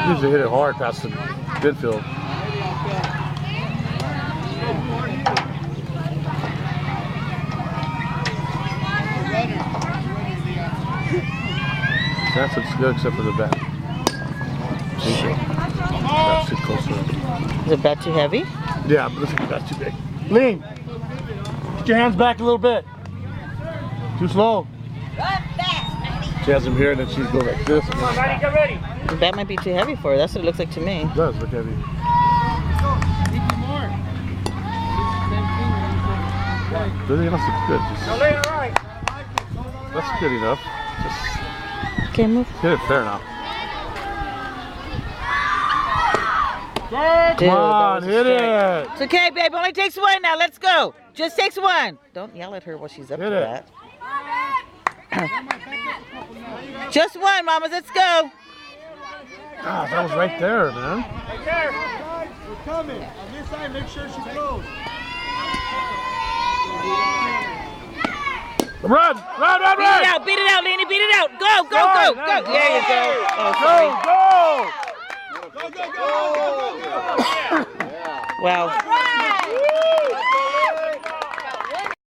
Usually hit it hard past the midfield. That looks good except for the bat. That's too close to him. Is the bat too heavy? Yeah, but looks like the bat's too big. Lean! Get your hands back a little bit. Too slow. She has him here and then she's going like this. Come on, Maddie, get ready. The bat might be too heavy for her. That's what it looks like to me. It does look heavy. Everything else looks good. That's good enough. Just Okay, move. hit it fair now. Dude, Come on, that was a hit strike. it. It's okay, babe. Only takes one now. Let's go. Just takes one. Don't yell at her while she's up Hit to it. that. Just one, mamas. Let's go. God, that was right there, man. Right there. We're coming. On this side, make sure she's close. Run! Run! Beat it out. Beat it out, Lenny. Beat it out. Go, go, go, go. There you go. Oh, sorry. Go! Go, go, go, go, go, go, go. Wow.